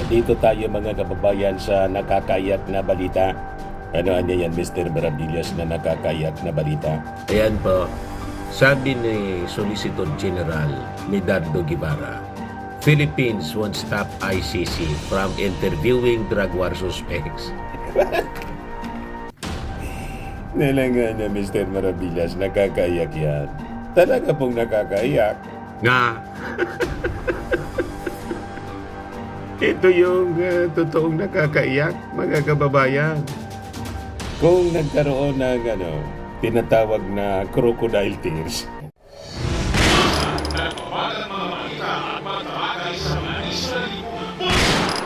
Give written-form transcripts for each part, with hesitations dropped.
Dito tayo mga kababayan sa nakakaiyak na balita. Ano yan, Mr. Maravillas, na nakakaiyak na balita? Ayan po, sabi ni Solicitor General Medardo Guevara, Philippines won't stop ICC from interviewing drug war suspects. Nalangan na, Mr. Maravillas, nakakaiyak yan. Talaga pong nakakaiyak. Nga, Ito yung totoong nakakaiyak, mga kababayan. Kung nagkaroon ng tinatawag na crocodile tears, Nagpapagal mga balita at matabagay sa mga Israeli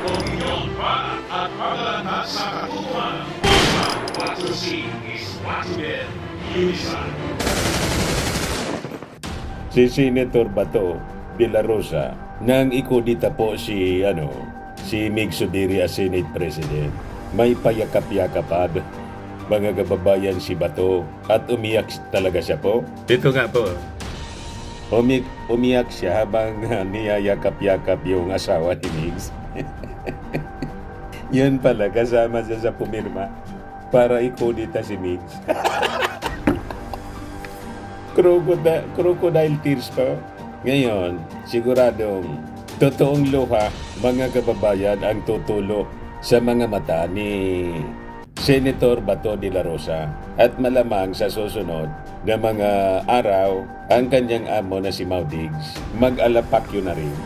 opinyon para at paglalanta sa katutuhan. What to see is what to get. Unisan. si Senator Bato de la Rosa, nang ikudita po si Mig Subiri as Senate President, may payakap-yakapad, mga kababayan, si Bato, at umiyak talaga siya po. Ito nga po, umiyak siya habang niyayakap-yakap yung asawa ni Migs. Yan pala, kasama siya sa pumirma para ikudita si Migs. Crocodile tears pa. Ngayon, siguradong totoong luha, mga kababayan, ang tutulo sa mga mata ni Senator Bato de la Rosa. At malamang sa susunod na mga araw, ang kanyang amo na si Maudigs, mag-alapakyo na rin.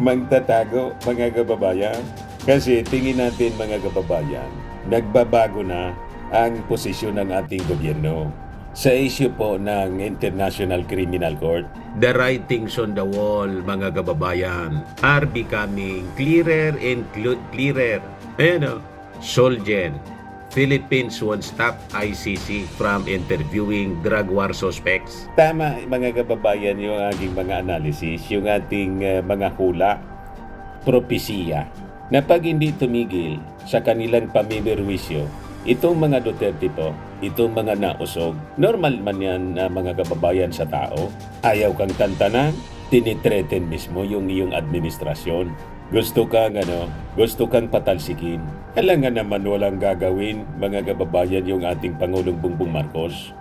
Magtatago, mga kababayan. Kasi tingin natin, mga kababayan, nagbabago na ang posisyon ng ating gobyerno sa issue po ng International Criminal Court. the writings on the wall, mga kababayan, are becoming clearer and clearer. Ayan o, Solgen, Philippines won't stop ICC from interviewing drug war suspects. Tama, mga kababayan, yung aking mga analysis, yung ating mga hula, propesiya, na pag hindi tumigil sa kanilang pamimirwisyo, itong mga Duterte po, itong mga nausog, normal man yan mga kababayan sa tao. Ayaw kang tantanan, tinitreten mismo yung iyong administrasyon. Gusto kang patalsikin. Kailangan naman walang gagawin, mga kababayan, yung ating Pangulong Bongbong Marcos.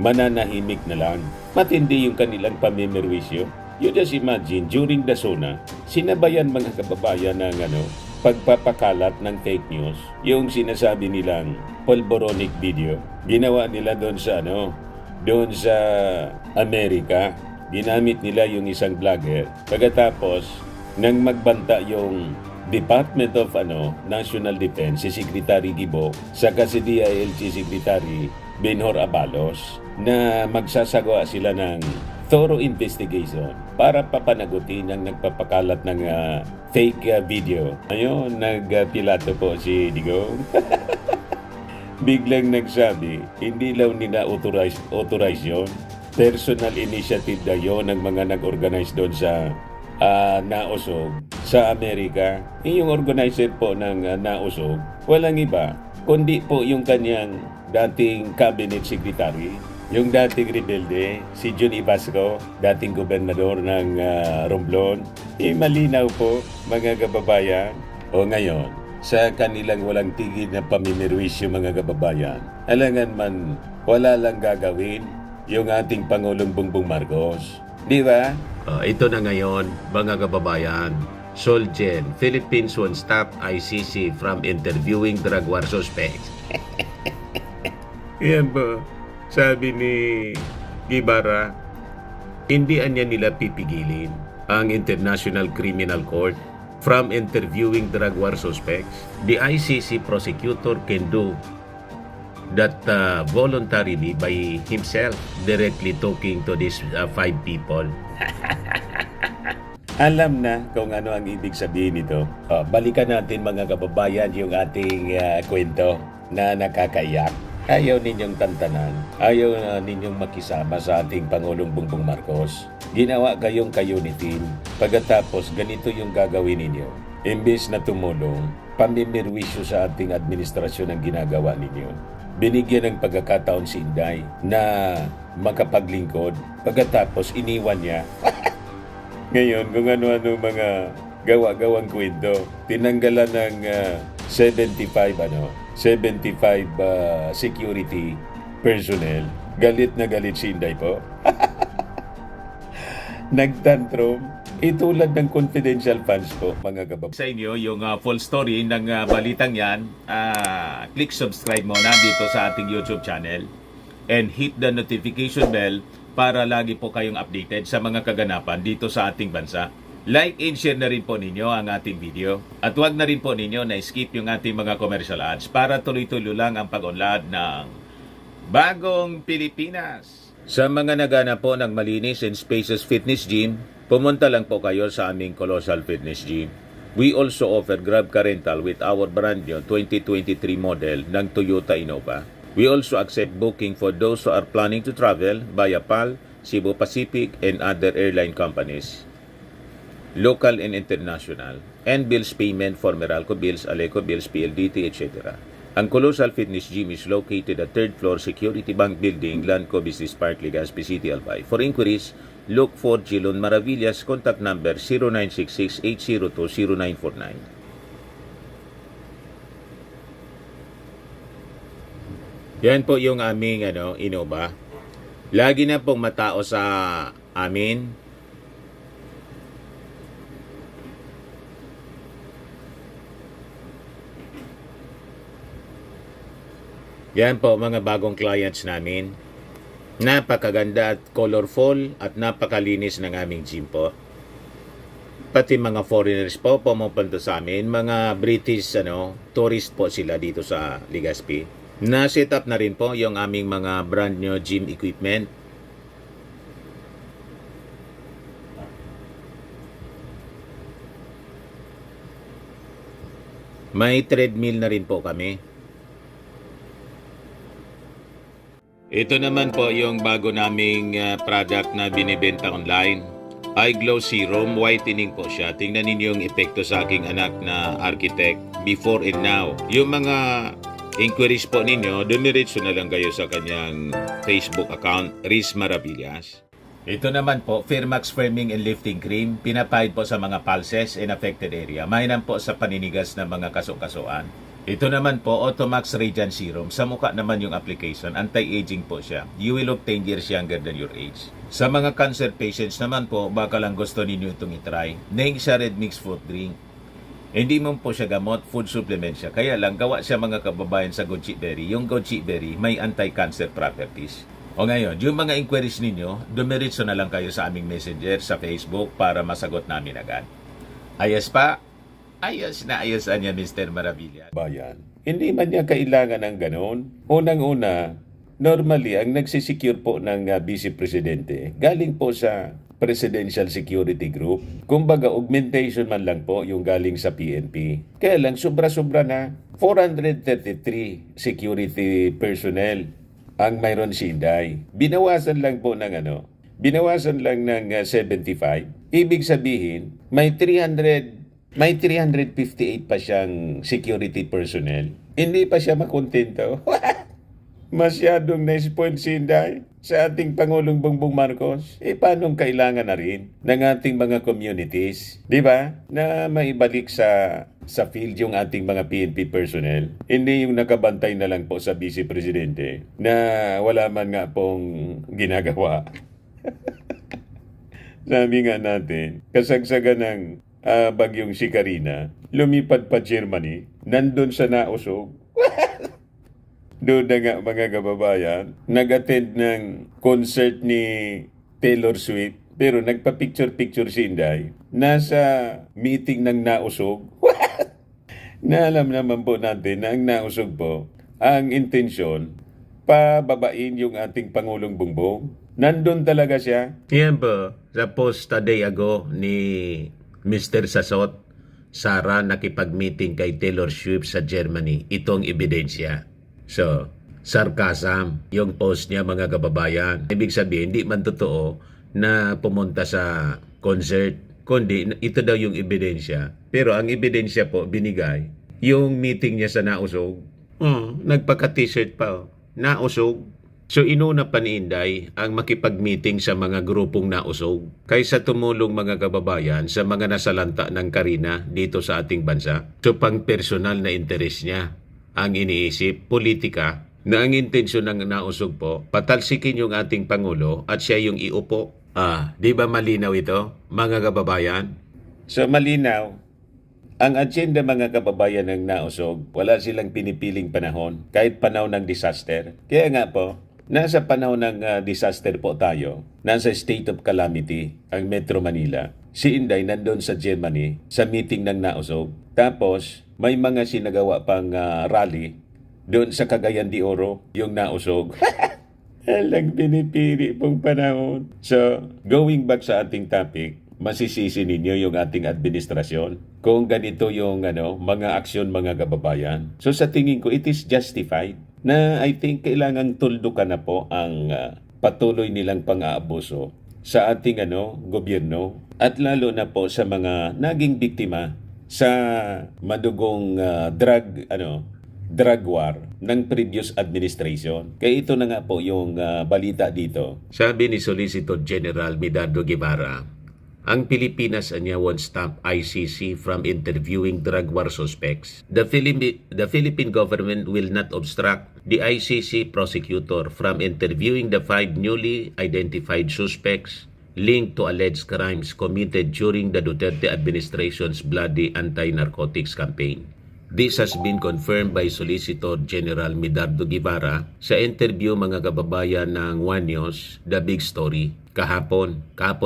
Mananahimik na lang. Matindi yung kanilang pamimirwisyo. You just imagine, during the SONA, sinabayan mga kababayan ng pagpapakalat ng fake news, yung sinasabi nilang pulboronic video, ginawa nila doon sa Amerika. Ginamit nila yung isang vlogger. Pagkatapos, nang magbanta yung Department of National Defense, si Secretary Gibo, saka si DILG Secretary Benhur Abalos, na magsasagawa sila ng thorough investigation para papanagutin ang nagpapakalat ng fake video. Ayun, nagpilato po si Digong. Biglang nagsabi, hindi daw nila authorize yun. Personal initiative daw yun ng mga nag-organize doon sa nausog sa Amerika. Yung organizer po ng nausog, walang iba, kundi po yung kanyang dating cabinet secretary, yung dating rebelde, si Jun Ibasco, dating gobernador ng Romblon. Malinaw po, mga kababayan. O ngayon, sa kanilang walang tigil na pamimirwisyo, mga kababayan, alangan man wala lang gagawin yung ating Pangulong Bongbong Marcos. Di ba? Ito na ngayon, mga kababayan, Solgen, Philippines won't stop ICC from interviewing drug war suspects. Yan po. Sabi ni Guevara, Hindi anya nila pipigilin ang International Criminal Court from interviewing drug war suspects. The ICC prosecutor can do that voluntarily by himself, directly talking to these 5 people. alam na kung ano ang ibig sabihin nito. Balikan natin, mga kababayan, yung ating kwento na nakakaiyak. Ayaw ninyong tantanan, ayaw ninyong makisama sa ating Pangulong Bongbong Marcos. Ginawa kayong ka-unity. Pagkatapos, ganito yung gagawin ninyo. Imbes na tumulong, pamimirwisyo sa ating administrasyon ang ginagawa ninyo. Binigyan ng pagkakataon si Inday na makapaglingkod. Pagkatapos, iniwan niya. Ngayon, kung ano-ano mga gawa-gawang kwento, tinanggalan ng 75 security personnel. Galit na galit si Inday po. Nagtantrum. Itulad ng confidential funds po, mga kabab. Sa inyo, yung full story ng balitang yan, click subscribe muna dito sa ating YouTube channel and hit the notification bell para lagi po kayong updated sa mga kaganapan dito sa ating bansa. Like and share na rin po ninyo ang ating video. At huwag na rin po ninyo na skip yung ating mga commercial ads para tuloy-tuloy lang ang pag-unlad ng Bagong Pilipinas. Sa mga nagana po ng malinis and spacious fitness gym, pumunta lang po kayo sa aming Colossal Fitness Gym. We also offer Grab Car Rental with our brand new 2023 model ng Toyota Innova. We also accept booking for those who are planning to travel via PAL, Cebu Pacific, and other airline companies, local and international, and bills payment for Meralco Bills, Aleco Bills, PLDT, etc. Ang Colossal Fitness Gym is located at 3rd floor Security Bank Building, Lanco Business Park, Legazpi City, Albay. For inquiries, look for Gilon Maravillas, contact number 0966-802-0949. Yan po yung aming Innova. Lagi na pong matao sa amin. Yan po mga bagong clients namin. Napakaganda at colorful at napakalinis ng aming gym po. Pati mga foreigners po pumupunta sa amin, mga British tourist po sila dito sa Legazpi. Na-set up na rin po yung aming mga brand new gym equipment. May treadmill na rin po kami. Ito naman po yung bago naming product na binibenta online. Eye Glow Serum, whitening po siya. Tingnan ninyo yung epekto sa aking anak na architect before and now. Yung mga inquiries po ninyo, dumiretso na lang kayo sa kanyang Facebook account, Riz Maravillas. Ito naman po, Firmax Firming and Lifting Cream, pinapahid po sa mga pulses in affected area. Mainam po sa paninigas ng mga kaso-kasuan. Ito naman po, Automax Radiant Serum. Sa mukha naman yung application, anti-aging po siya. You will look 10 years younger than your age. Sa mga cancer patients naman po, baka lang gusto ninyo itong itry. Neng siya red mixed fruit drink. Hindi mo po siya gamot, food supplement siya. Kaya lang, gawa siya mga kababayan sa goji berry. Yung goji berry may anti-cancer properties. O ngayon, yung mga inquiries ninyo, dumiretso na lang kayo sa aming messenger sa Facebook para masagot namin agad. Ayos pa? Ayos na ayos niya, Mr. Maravilla. Bayan, hindi man niya kailangan ng ganon. Unang-una, normally, ang nagsisecure po ng Vice Presidente, galing po sa Presidential Security Group. Kumbaga, augmentation man lang po yung galing sa PNP. Kaya lang, sobra-sobra na. 433 security personnel ang mayroon si Inday. Binawasan lang po ng binawasan lang ng 75. Ibig sabihin, may 358 pa siyang security personnel. Hindi pa siya makontento. Masyadong na-spoil si Inday sa ating Pangulong Bongbong Marcos. Paano kailangan na rin ng ating mga communities, di ba? Na maibalik sa field yung ating mga PNP personnel. Hindi yung nakabantay na lang po sa Vice Presidente na wala man nga pong ginagawa. Sabi nga natin, kasagsagan ng bagyong si Karina, lumipad pa Germany, nandun sa nausog. Doon na nga mga kababayan, nag-attend ng concert ni Taylor Swift, pero nagpa-picture-picture si Inday. Nasa meeting ng nausog. Na alam naman po natin na ang nausog po, ang intensyon, pababain yung ating Pangulong Bongbong. Nandun talaga siya. Yan po, sa post a day ago ni Mr. Sasot, Sara nakipag-meeting kay Taylor Swift sa Germany. Itong ebidensya. So, sarcasm yung post niya mga kababayan. Ibig sabihin, hindi man totoo na pumunta sa concert, kundi ito daw yung ebidensya. Pero ang ebidensya po binigay, yung meeting niya sa nausog. Nagpaka-t-shirt pa. Nausog. So inuna pa ni Inday ang makipag-meeting sa mga grupong nausog kaysa tumulong mga kababayan sa mga nasalanta ng Karina dito sa ating bansa. So pang personal na interes niya ang iniisip, politika, na ang intensyon ng nausog po, patalsikin yung ating Pangulo at siya yung iupo. Di ba malinaw ito, mga kababayan? So malinaw, ang agenda mga kababayan ng nausog, wala silang pinipiling panahon, kahit panahon ng disaster. Kaya nga po, nasa panahon ng disaster po tayo, nasa state of calamity ang Metro Manila. Si Inday nandun sa Germany sa meeting ng nausog. Tapos may mga sinagawa pang rally doon sa Cagayan de Oro, yung nausog. Alang pinipili pong panahon. So, going back sa ating topic, masisisi ninyo yung ating administrasyon kung ganito yung mga aksyon mga kababayan. So sa tingin ko, it is justified na I think kailangan tuldukan na po ang patuloy nilang pang-aabuso sa ating gobyerno at lalo na po sa mga naging biktima sa madugong drug war ng previous administration. Kaya ito na nga po yung balita dito. Sabi ni Solicitor General Medardo Guevara, ang Pilipinas anya won't stop ICC from interviewing drug war suspects. The Philippine government will not obstruct the ICC prosecutor from interviewing the 5 newly identified suspects linked to alleged crimes committed during the Duterte administration's bloody anti-narcotics campaign. This has been confirmed by Solicitor General Medardo Guevara sa interview mga kababayan ng One News, The Big Story, kahapon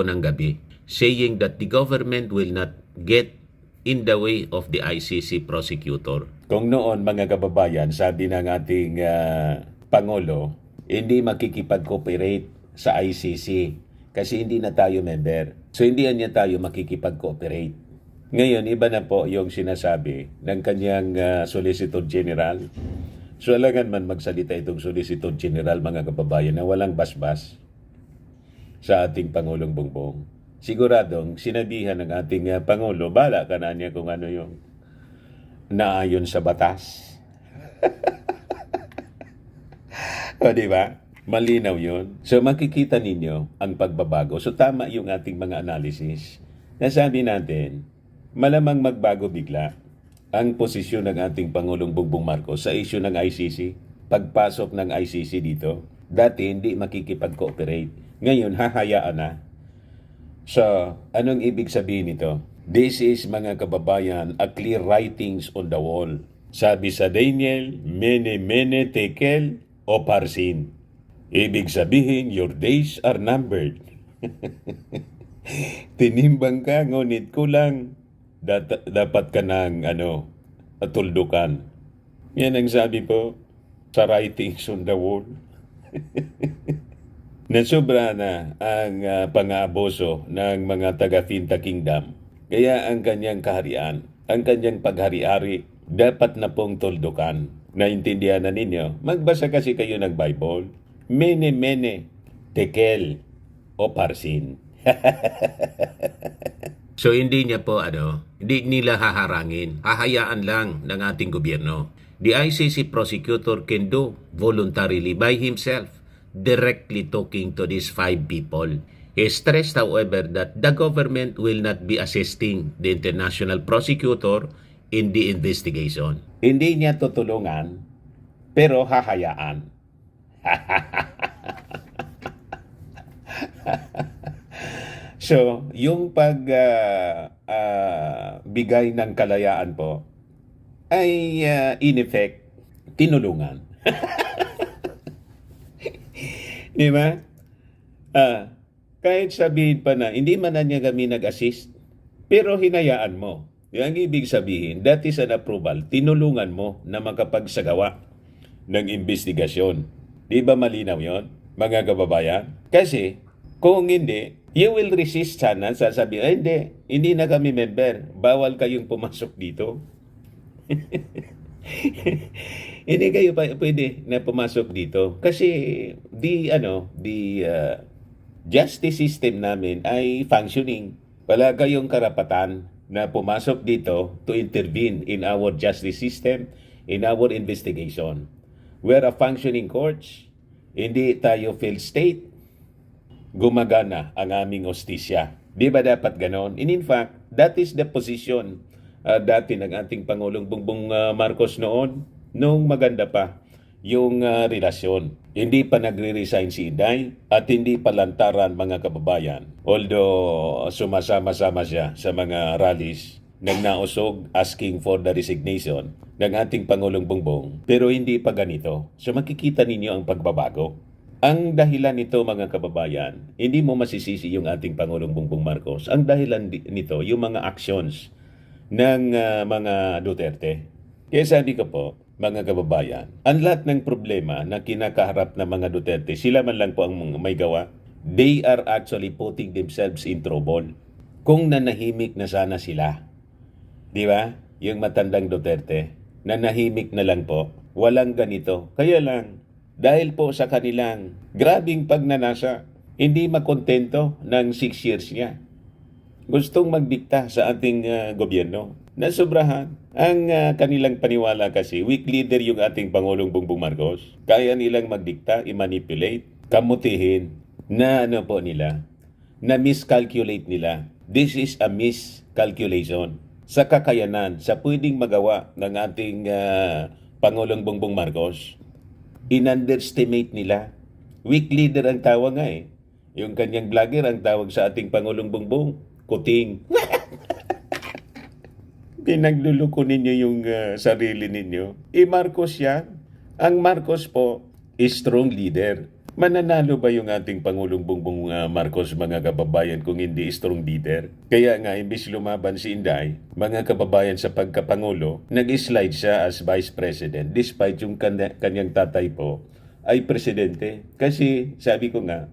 ang gabi, saying that the government will not get in the way of the ICC prosecutor. Kung noon mga kababayan, sabi ng ating Pangulo, hindi makikipag-cooperate sa ICC kasi hindi na tayo member. So hindi niya tayo makikipag-cooperate. Ngayon, iba na po yung sinasabi ng kanyang Solicitor General. So alangan man magsalita itong Solicitor General mga kababayan na walang basbas sa ating Pangulong Bongbong. Siguradong sinabihan ng ating Pangulo, bala ka na niya kung ano yung naayon sa batas. O diba? Malinaw yun. So makikita ninyo ang pagbabago. So tama yung ating mga analysis. Nasabi natin, malamang magbago bigla ang posisyon ng ating Pangulong Bongbong Marcos sa issue ng ICC. Pagpasok ng ICC dito, dati hindi makikipag-cooperate. Ngayon, hahayaan na. So, anong ibig sabihin nito? This is, mga kababayan, a clear writings on the wall. Sabi sa Daniel, mene mene tekel o parsin. Ibig sabihin, your days are numbered. Tinimbang ka, ngunit kulang. Dapat ka ng tuldukan. Yan ang sabi po sa writings on the wall. Nasobra na ang pang-aabuso ng mga taga-Finta Kingdom. Kaya ang kanyang kaharian, ang kanyang paghari-ari, dapat na pong tuldukan. Naintindihan na ninyo? Magbasa kasi kayo ng Bible. Mene mene, tekel, o parsin. So hindi niya po hindi nila haharangin, hahayaan lang ng ating gobyerno. The ICC prosecutor can do voluntarily by himself, directly talking to these 5 people. He stressed, however, that the government will not be assisting the international prosecutor in the investigation. Hindi niya tutulungan, pero hahayaan. So, yung bigay ng kalayaan po ay in effect tinulungan. Di ba? Kahit sabihin pa na hindi man na niya kami nag-assist, pero hinayaan mo. Yung ibig sabihin, that is an approval. Tinulungan mo na makapagsagawa ng investigasyon. Di ba malinaw yon, mga kababayan? Kasi kung hindi, you will resist sana, sasabihin, hindi na kami member. Bawal kayong pumasok dito. Hindi kayo pwede na pumasok dito. Kasi the justice system namin ay functioning. Wala kayong karapatan na pumasok dito to intervene in our justice system, in our investigation. We're a functioning courts. hindi tayo failed state, gumagana ang aming hostisya. Di ba dapat ganon? And in fact, that is the position dati ng ating Pangulong Bongbong Marcos noon, nung maganda pa yung relasyon. Hindi pa nagre-resign si Inday at hindi pa lantaran mga kababayan. Although sumasama-sama siya sa mga rallies, nagnausog asking for the resignation ng ating Pangulong Bongbong. Pero hindi pa ganito. So makikita ninyo ang pagbabago. Ang dahilan nito mga kababayan, hindi mo masisisi yung ating Pangulong Bongbong Marcos. Ang dahilan nito, yung mga actions ng mga Duterte. Kaya sabi ko po, mga kababayan, ang lahat ng problema na kinakaharap ng mga Duterte, sila man lang po ang may gawa. They are actually putting themselves in trouble. Kung nanahimik na sana sila, di ba? Yung matandang Duterte, nanahimik na lang po, walang ganito. Kaya lang, dahil po sa kanilang grabing pagnanasa, hindi makontento ng 6 years niya. Gustong magdikta sa ating gobyerno. Nasobrahan ang kanilang paniwala kasi weak leader yung ating Pangulong Bongbong Marcos. Kaya nilang magdikta, i-manipulate, kamutihin, na ano po nila, na miscalculate nila. This is a miscalculation sa kakayanan, sa pwedeng magawa ng ating Pangulong Bongbong Marcos. In-underestimate nila. Weak leader ang tawag nga eh. Yung kanyang vlogger ang tawag sa ating Pangulong Bongbong, kuting. Pinagluluko ninyo yung sarili ninyo. Marcos yan. Ang Marcos po is strong leader. Mananalo ba yung ating Pangulong Bongbong Marcos, mga kababayan, kung hindi strong leader? Kaya nga, imbis lumaban si Inday, mga kababayan, sa pagkapangulo, nag-slide siya as Vice President despite yung kanyang tatay po ay presidente. Kasi sabi ko nga,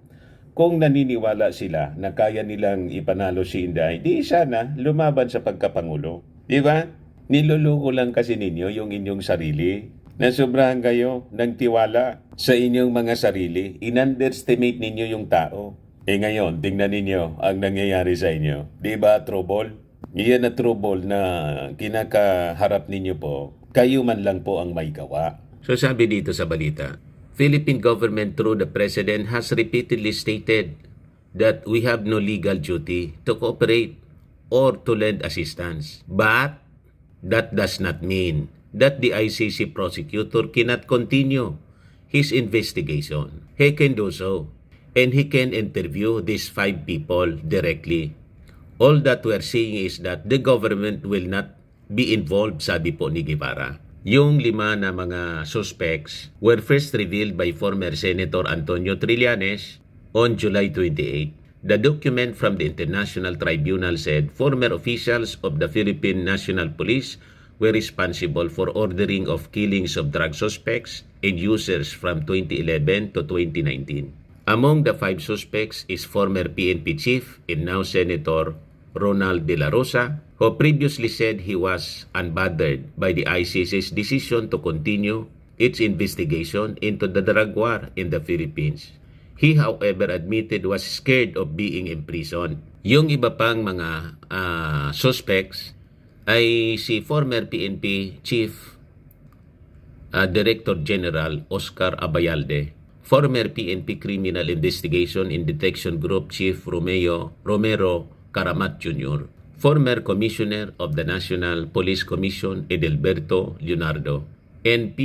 kung naniniwala sila na kaya nilang ipanalo si Inday, di sana lumaban sa pagkapangulo. Di ba? Niluluko lang kasi ninyo yung inyong sarili. Nasobrahan kayo ng tiwala sa inyong mga sarili. In-underestimate ninyo yung tao. Ngayon, tingnan ninyo ang nangyayari sa inyo. Di ba trouble? Iyan na trouble na kinakaharap ninyo po. Kayo man lang po ang may gawa. So sabi dito sa balita, Philippine government through the President has repeatedly stated that we have no legal duty to cooperate or to lend assistance. But that does not mean that the ICC prosecutor cannot continue his investigation. He can do so, and he can interview these 5 people directly. All that we're saying is that the government will not be involved, sabi po ni Guevara. Yung 5 na mga suspects were first revealed by former Senator Antonio Trillanes on July 28. The document from the International Tribunal said former officials of the Philippine National Police were responsible for ordering of killings of drug suspects and users from 2011 to 2019. Among the 5 suspects is former PNP chief and now Senator Ronald De La Rosa, who previously said he was unbothered by the ICC's decision to continue its investigation into the drug war in the Philippines. He, however, admitted was scared of being imprisoned. Yung iba pang mga suspects ay si former PNP Chief Director General Oscar Abayalde, former PNP Criminal Investigation and Detection Group Chief Romero Caramat Jr., former Commissioner of the National Police Commission Edelberto Leonardo, and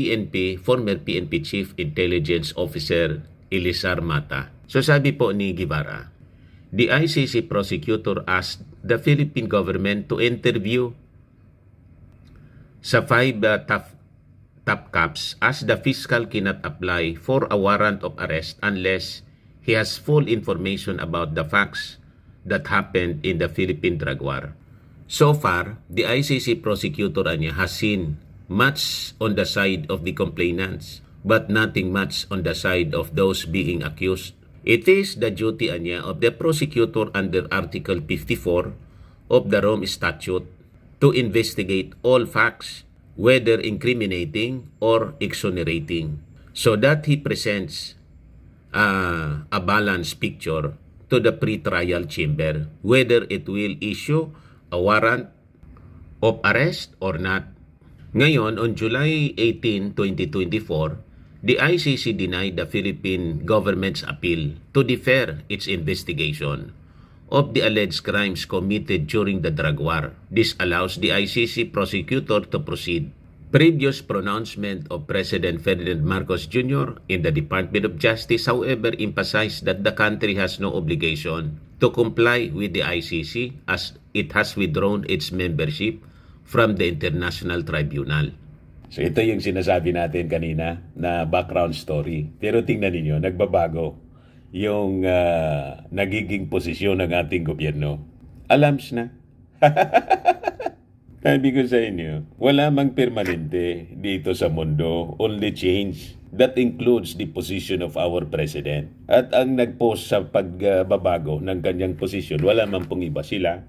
former PNP Chief Intelligence Officer Elisar Mata. So sabi po ni Guevara, the ICC prosecutor asked the Philippine government to interview sa 5 top cops as the fiscal cannot apply for a warrant of arrest unless he has full information about the facts that happened in the Philippine drug war. So far, the ICC prosecutor has seen much on the side of the complainants, but nothing much on the side of those being accused. It is the duty of the prosecutor under Article 54 of the Rome Statute to investigate all facts, whether incriminating or exonerating, so that he presents a balanced picture to the pre-trial chamber, whether it will issue a warrant of arrest or not. Ngayon, on July 18, 2024, The ICC denied the Philippine government's appeal to defer its investigation of the alleged crimes committed during the drug war. This allows the ICC prosecutor to proceed. Previous pronouncement of President Ferdinand Marcos Jr. in the Department of Justice, however, emphasized that the country has no obligation to comply with the ICC as it has withdrawn its membership from the International Tribunal. So ito yung sinasabi natin kanina na background story. Pero tingnan ninyo, nagbabago yung nagiging posisyon ng ating gobyerno. Alams na. Sabi ko sa inyo, wala mang permanente dito sa mundo, only change. That includes the position of our president. At ang nag-post sa pagbabago ng kanyang posisyon, wala man pong iba sila.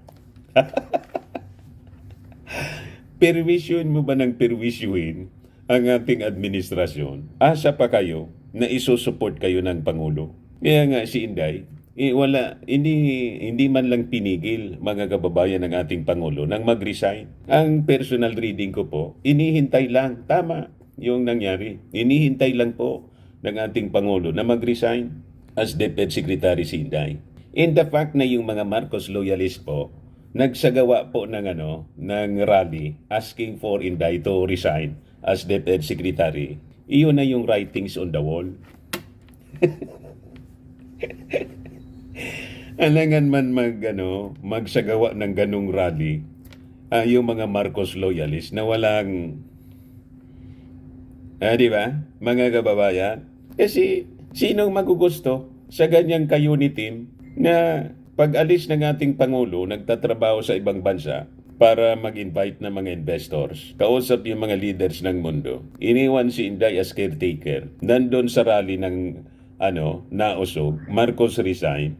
Perwisyon mo ba ng perwisyuhin ang ating administrasyon? Asa pa kayo na isusupport kayo ng Pangulo? Kaya nga si Inday, hindi man lang pinigil mga kababayan ng ating Pangulo nang mag-resign. Ang personal reading ko po, inihintay lang, tama yung nangyari. Inihintay lang po ng ating Pangulo na mag-resign as DepEd Secretary si Inday. In the fact na yung mga Marcos loyalist po, nagsagawa po ng rally asking for Inday to resign as DepEd Secretary. Iyon na yung writings on the wall. Alangan man magsagawa ng ganung rally yung mga Marcos loyalists na walang di ba? Mga kababayan, kasi sinong magugusto sa ganyang ka-unit team na pag-alis ng ating Pangulo nagtatrabaho sa ibang bansa para mag-invite ng mga investors, kausap yung mga leaders ng mundo, iniwan si Inday as caretaker, nandun sa rally ng nausog, Marcos resign.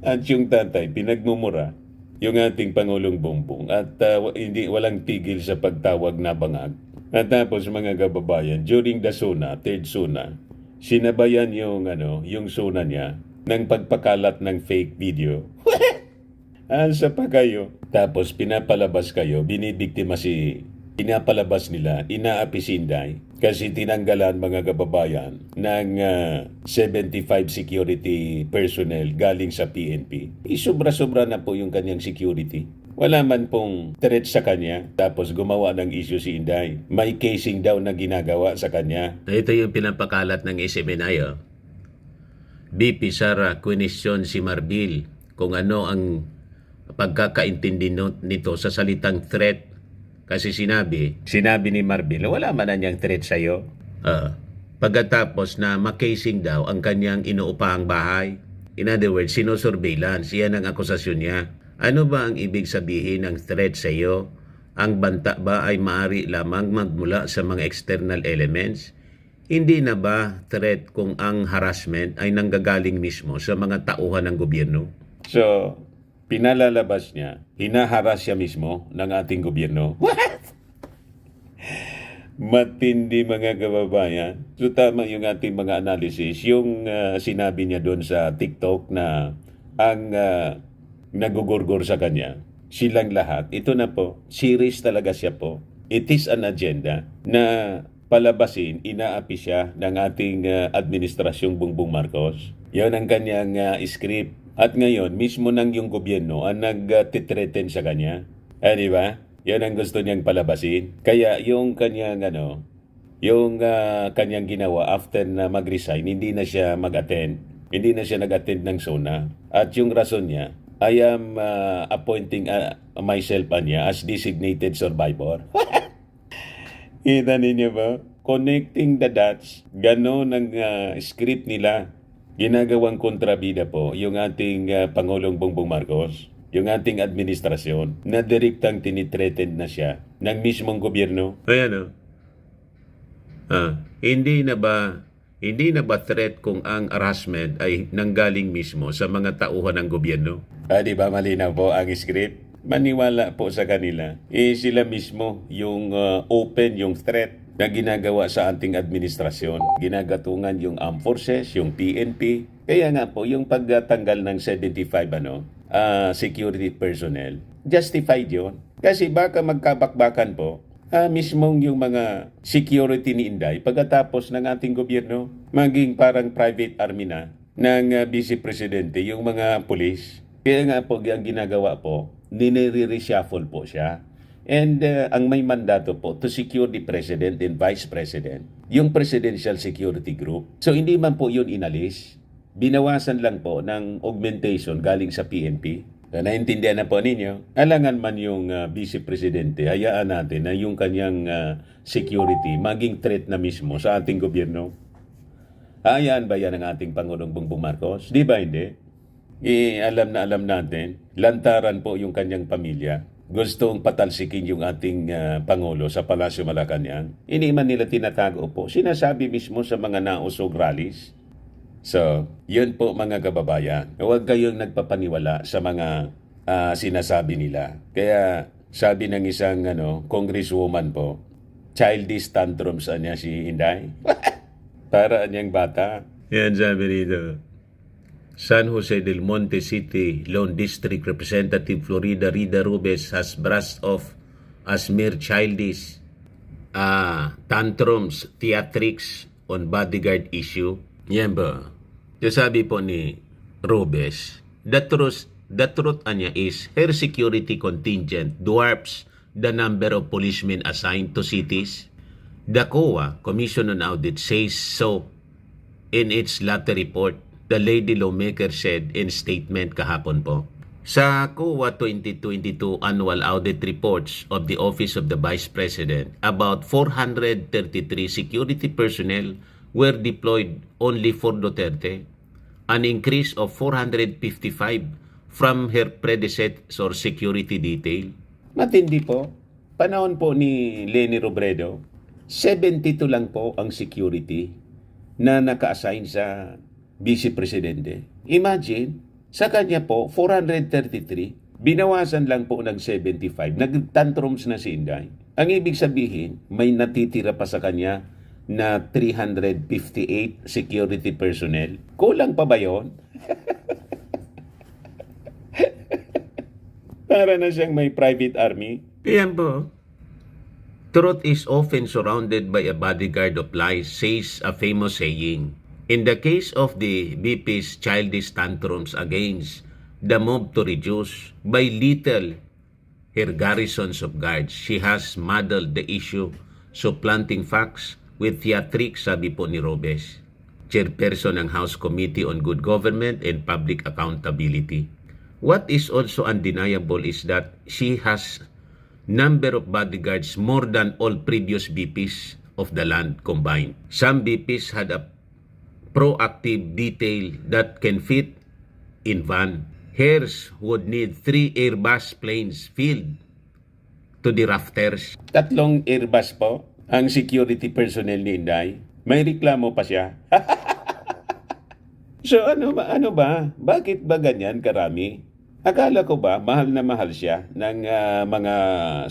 At yung tatay, pinagmumura yung ating Pangulong Bongbong at walang tigil sa pagtawag na bangag. At tapos mga kababayan, during the SONA, third SONA, sinabayan yung SONA niya ng pagpakalat ng fake video. Asa pa kayo? Tapos pinapalabas kayo, pinapalabas nila, inaapi si Inday kasi tinanggalan mga kababayan ng 75 security personnel galing sa PNP. Sobra-sobra na po yung kanyang security. Wala man pong threat sa kanya, tapos gumawa ng issue si Inday. May casing daw na ginagawa sa kanya. Ito yung pinapakalat ng SMNI. BP Sara question si Marbil kung ano ang pagkakaintindi nito sa salitang threat. Kasi sinabi ni Marbil, wala man na niyang threat sa'yo. Pagkatapos na makasing daw ang kanyang inuupahang bahay. In other words, sinosurveillance. Yan ang akusasyon niya. Ano ba ang ibig sabihin ng threat sa'yo? Ang banta ba ay maaari lamang magmula sa mga external elements? Hindi na ba threat kung ang harassment ay nanggagaling mismo sa mga tauhan ng gobyerno? So, pinalalabas niya, hinaharas siya mismo ng ating gobyerno. What? Matindi mga kababayan. So tama yung ating mga analysis. Yung sinabi niya doon sa TikTok na ang nagugurgur sa kanya, silang lahat. Ito na po, series talaga siya po. It is an agenda na palabasin, inaapi siya ng ating administrasyong Bongbong Marcos. Yan ang kanyang script. At ngayon, mismo nang yung gobyerno ang nag-threaten sa kanya. Di ba? Yan ang gusto niyang palabasin. Kaya yung kanyang kanyang ginawa after na mag-resign, hindi na siya mag-attend. Hindi na siya nag-attend ng SONA. At yung rason niya, I am appointing myself as designated survivor. Kita ninyo ba? Connecting the dots. Ganon ang script nila. Ginagawang kontrabida po yung ating Pangulong Bongbong Marcos, yung ating administrasyon, na direktang tinitreated na siya ng mismong gobyerno. Ayan Hindi na ba threat kung ang harassment ay nanggaling mismo sa mga tauhan ng gobyerno? Di ba malinaw po ang script? Maniwala po sa kanila. Sila mismo yung open, yung threat na ginagawa sa ating administrasyon. Ginagatungan yung armed forces, yung PNP. Kaya nga po, yung pagtanggal ng 75 security personnel, justified yun. Kasi baka magkabakbakan po Mismong yung mga security ni Inday pagkatapos ng ating gobyerno, maging parang private army na ng Vice Presidente, yung mga pulis. Kaya nga po, ang ginagawa po, nire-reshuffle po siya. And ang may mandato po to secure the President and Vice President, yung Presidential Security Group. So hindi man po yun inalis, binawasan lang po ng augmentation galing sa PNP. Naintindihan na po ninyo, alangan man yung Vice Presidente, hayaan natin na yung kanyang security maging threat na mismo sa ating gobyerno. Hayaan ba yan ang ating Pangulong Bongbong Marcos? Di ba hindi? Alam na alam natin, lantaran po yung kanyang pamilya. Gustong patalsikin yung ating Pangulo sa Palasyo Malacanang. Hindi man nila tinatago po. Sinasabi mismo sa mga nausog rallies. So, yun po mga kababayan. Huwag kayong nagpapaniwala sa mga sinasabi nila. Kaya sabi ng isang congresswoman po, childish tantrums niya si Inday. Para niyang bata. Yan sabi dito. San Jose del Monte City, Lone District Representative Florida Rida Rubes has brushed off as mere childish tantrums, theatrics on bodyguard issue. Yan ba? Yung sabi po ni Rubes, the truth anya is her security contingent dwarfs the number of policemen assigned to cities. The COA, Commission on Audit, says so in its latter report, the lady lawmaker said in statement kahapon po. Sa COA 2022 annual audit reports of the Office of the Vice President, about 433 security personnel were deployed only for Duterte, an increase of 455 from her predecessor security detail. Matindi po. Panahon po ni Leni Robredo, 72 lang po ang security na naka-assign sa Vice Presidente. Imagine, sa kanya po, 433, binawasan lang po ng 75, nag-tantrums na si Inday. Ang ibig sabihin, may natitira pa sa kanya na 358 security personnel. Kulang pa ba yun? Para na siyang may private army. Yan po. Truth is often surrounded by a bodyguard of lies, says a famous saying. In the case of the VP's childish tantrums against the mob to reduce by little her garrisons of guards, she has muddled the issue, supplanting facts with theatrics, sabi po ni Robes, chairperson ng House Committee on Good Government and Public Accountability. What is also undeniable is that she has number of bodyguards more than all previous VPs of the land combined. Some VPs had a proactive detail that can fit in van. Hers would need 3 Airbus planes filled to the rafters. 3 Airbus po ang security personnel ni Inday. May reklamo pa siya. So ano ba? Bakit ba ganyan karami? Akala ko ba mahal na mahal siya ng mga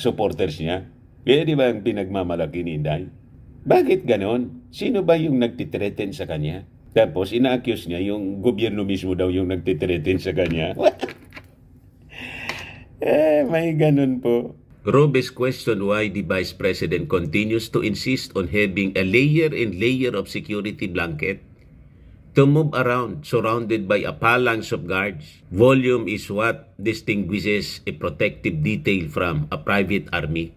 supporters niya? Kaya di ba ang pinagmamalaki ni Inday? Bakit ganon? Sino ba yung nagtitreten sa kanya? Tapos ina-accuse niya yung gobyerno mismo daw yung nagtitreten sa kanya. May ganon po. Robes questioned why the Vice President continues to insist on having a layer and layer of security blanket to move around surrounded by a phalanx of guards. Volume is what distinguishes a protective detail from a private army.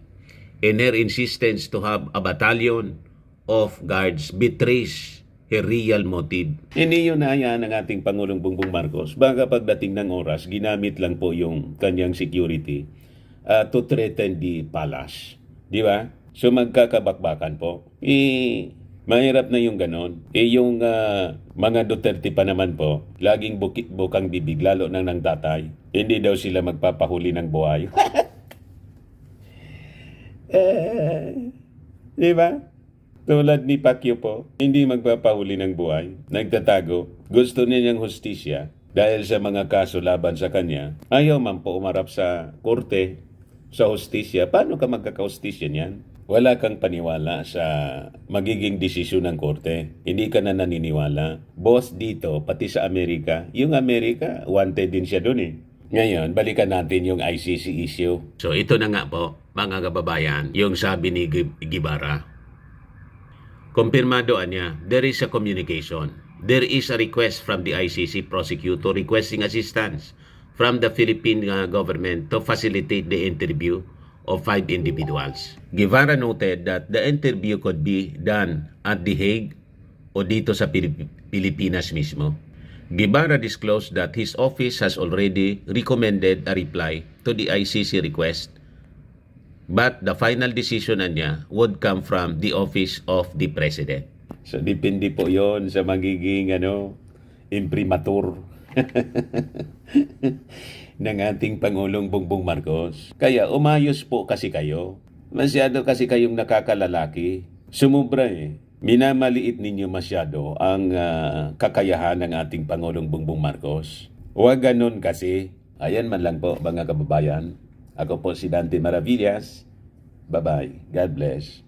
And her insistence to have a battalion of guards betrays her real motive. Hindi yun nahayaan ng ating Pangulong Bongbong Marcos. Baka pagdating ng oras, ginamit lang po yung kanyang security to threaten the palace. Di ba? So magkakabakbakan po. Mahirap na yung ganon. Yung mga Duterte pa naman po, laging bukang bibig, lalo nang tatay. Hindi daw sila magpapahuli ng buhay. Di ba? Tulad ni Pacquiao po, hindi magpapahuli ng buhay. Nagtatago. Gusto niya niyang hustisya dahil sa mga kaso laban sa kanya. Ayaw man po umarap sa korte, sa hustisya. Paano ka magkakahustisya niyan? Wala kang paniwala sa magiging desisyon ng korte. Hindi ka na naniniwala. Boss dito, pati sa Amerika. Yung Amerika, wanted din siya doon eh. Ngayon, balikan natin yung ICC issue. So ito na nga po, mga kababayan, yung sabi ni Guevara. Kumpirmado niya, there is a communication. There is a request from the ICC prosecutor requesting assistance from the Philippine government to facilitate the interview of 5 individuals. Guevara noted that the interview could be done at The Hague o dito sa Pilipinas mismo. Guevara disclosed that his office has already recommended a reply to the ICC request, but the final decision niya would come from the office of the President. So, depende po yon sa magiging imprimatur ng ating Pangulong Bongbong Marcos. Kaya umayos po kasi kayo. Masyado kasi kayong nakakalalaki. Sumubra Minamaliit ninyo masyado ang kakayahan ng ating Pangulong Bongbong Marcos. Huwag ganun kasi. Ayan man lang po mga kababayan. Ako po si Dante Maravillas. Bye-bye. God bless.